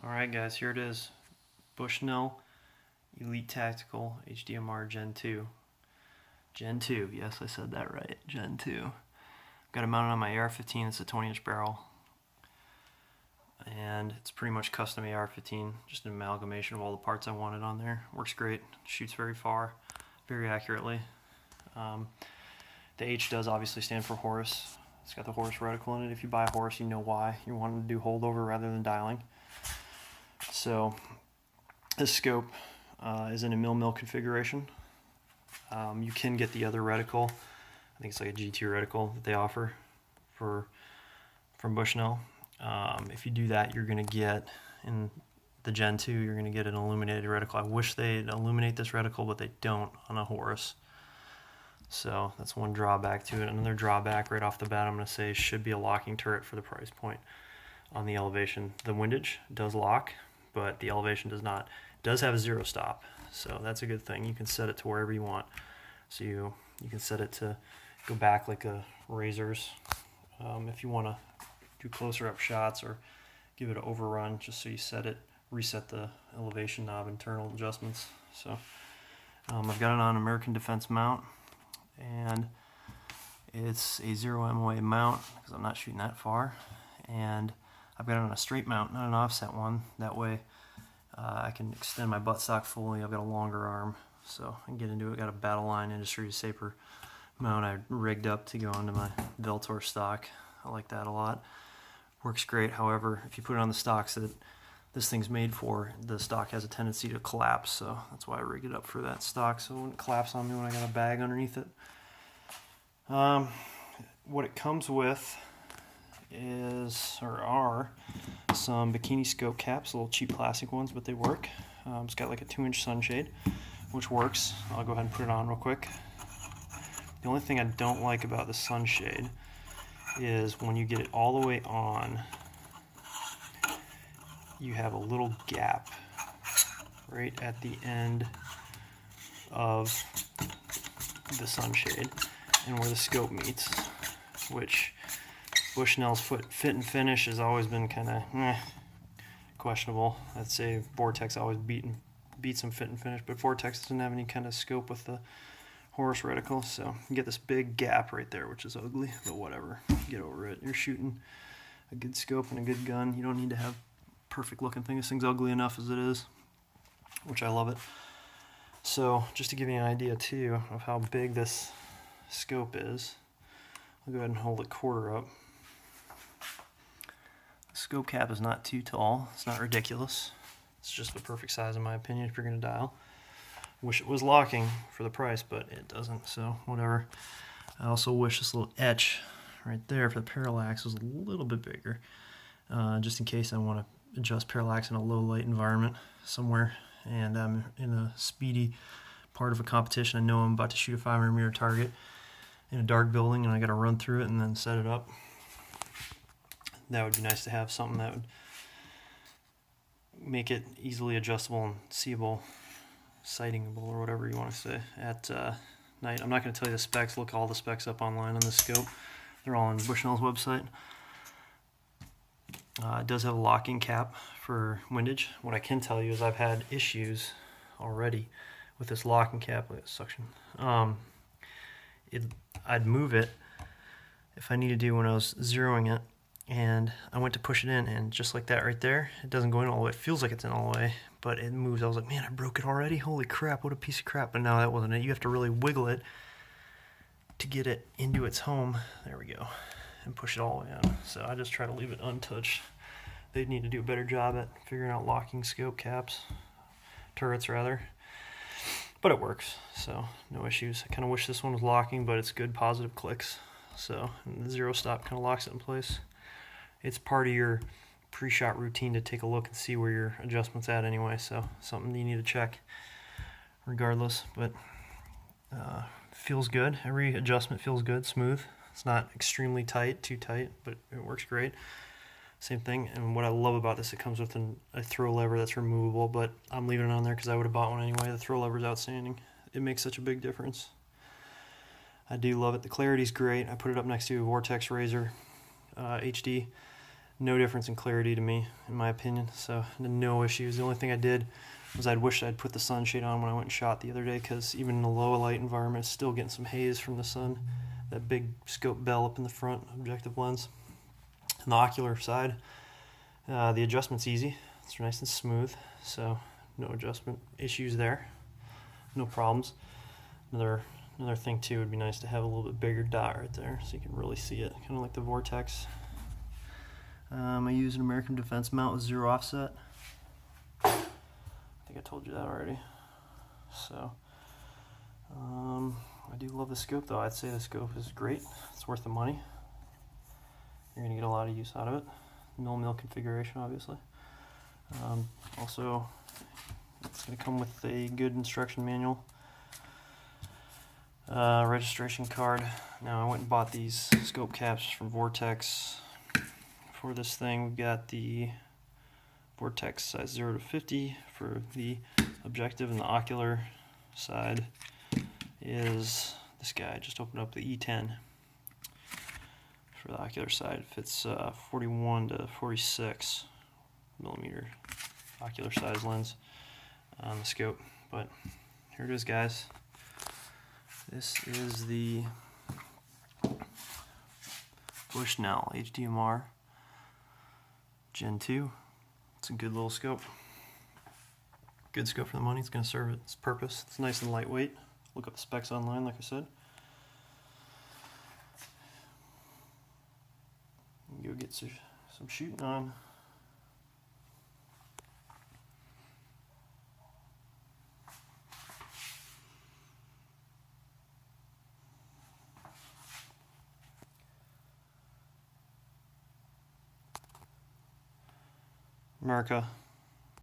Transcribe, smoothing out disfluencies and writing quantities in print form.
Alright guys, here it is. Bushnell Elite Tactical HDMR Gen 2. Gen 2, yes I said that right, Gen 2. Got it mounted on my AR-15, it's a 20-inch barrel. And it's pretty much custom AR-15, just an amalgamation of all the parts I wanted on there. Works great, shoots very far, very accurately. The H does obviously stand for Horus. It's got the Horus reticle in it. If you buy a Horus, you know why. You're wanting to do holdover rather than dialing. So this scope is in a mil configuration. You can get the other reticle. I think it's like a G2 reticle that they offer from Bushnell. If you do that, you're going to get, in the Gen 2, you're going to get an illuminated reticle. I wish they'd illuminate this reticle, but they don't on a Horus. So that's one drawback to it. Another drawback right off the bat I'm going to say should be a locking turret for the price point on the elevation. The windage does lock, but the elevation does not. It does have a zero stop, so that's a good thing. You can set it to wherever you want. So you can set it to go back like a Razor's if you want to do closer up shots or give it an overrun, just so you reset the elevation knob, internal adjustments. So I've got it on American Defense mount, and it's a 0 MOA mount because I'm not shooting that far, and I've got it on a straight mount, not an offset one. That way I can extend my buttstock fully. I've got a longer arm, so I can get into it. Got a Battle Line Industries Saper mount I rigged up to go onto my Veltor stock. I like that a lot. Works great. However, if you put it on the stocks that this thing's made for, the stock has a tendency to collapse, so that's why I rigged it up for that stock, so it wouldn't collapse on me when I got a bag underneath it. What it comes with are some bikini scope caps, little cheap plastic ones, but they work. It's got like a 2-inch sunshade, which works. I'll go ahead and put it on real quick. The only thing I don't like about the sunshade is when you get it all the way on, you have a little gap right at the end of the sunshade and where the scope meets, which Bushnell's fit and finish has always been kind of questionable. I'd say Vortex always beats some fit and finish, but Vortex doesn't have any kind of scope with the Horus reticle, so you get this big gap right there, which is ugly, but whatever, get over it. You're shooting a good scope and a good gun. You don't need to have perfect looking thing. This thing's ugly enough as it is, which I love it. So just to give you an idea too of how big this scope is, I'll go ahead and hold it quarter up. The scope cap is not too tall. It's not ridiculous. It's just the perfect size in my opinion if you're going to dial. Wish it was locking for the price, but it doesn't, so whatever. I also wish this little etch right there for the parallax was a little bit bigger, just in case I want to adjust parallax in a low light environment somewhere, and I'm in a speedy part of a competition. I know I'm about to shoot a 500-meter target in a dark building, and I got to run through it and then set it up. That would be nice to have something that would make it easily adjustable and seeable, sightingable, or whatever you want to say, at night. I'm not going to tell you the specs. Look all the specs up online on this scope. They're all on Bushnell's website. It does have a locking cap for windage. What I can tell you is I've had issues already with this locking cap. Look at suction. I'd move it if I needed to when I was zeroing it, and I went to push it in, and just like that right there, it doesn't go in all the way. It feels like it's in all the way, but it moves. I was like, man, I broke it already? Holy crap, what a piece of crap. But no, that wasn't it. You have to really wiggle it to get it into its home. There we go. And push it all the way out. So I just try to leave it untouched. They need to do a better job at figuring out locking scope caps, turrets rather. But it works, so no issues. I kind of wish this one was locking, but it's good positive clicks. So the zero stop kind of locks it in place. It's part of your pre-shot routine to take a look and see where your adjustment's at anyway, so something you need to check regardless. But feels good. Every adjustment feels good, smooth. It's not extremely tight, too tight, but it works great. Same thing. And what I love about this, it comes with a throw lever that's removable, but I'm leaving it on there because I would have bought one anyway. The throw lever is outstanding. It makes such a big difference. I do love it. The clarity's great. I put it up next to a Vortex Razor HD. no difference in clarity to me, in my opinion. So no issues. The only thing I did was I'd wish I'd put the sunshade on when I went and shot the other day, because even in a low light environment, it's still getting some haze from the sun. That big scope bell up in the front objective lens. On the ocular side, the adjustment's easy. It's nice and smooth, so no adjustment issues there. No problems. Another thing too, would be nice to have a little bit bigger dot right there so you can really see it, kind of like the Vortex. I use an American Defense mount with 0 offset. I think I told you that already. So I do love the scope though. I'd say the scope is great. It's worth the money. You're gonna get a lot of use out of it. Mil configuration, obviously. Also, it's gonna come with a good instruction manual. Registration card. Now I went and bought these scope caps from Vortex. For this thing, we've got the Vortex size 0 to 50 for the objective, and the ocular side is this guy. I just opened up the E10 for the ocular side. It fits 41 to 46 millimeter ocular size lens on the scope. But here it is, guys. This is the Bushnell HDMR GEN2. It's a good little scope. Good scope for the money. It's going to serve its purpose. It's nice and lightweight. Look up the specs online, like I said. Go get some shooting on. America.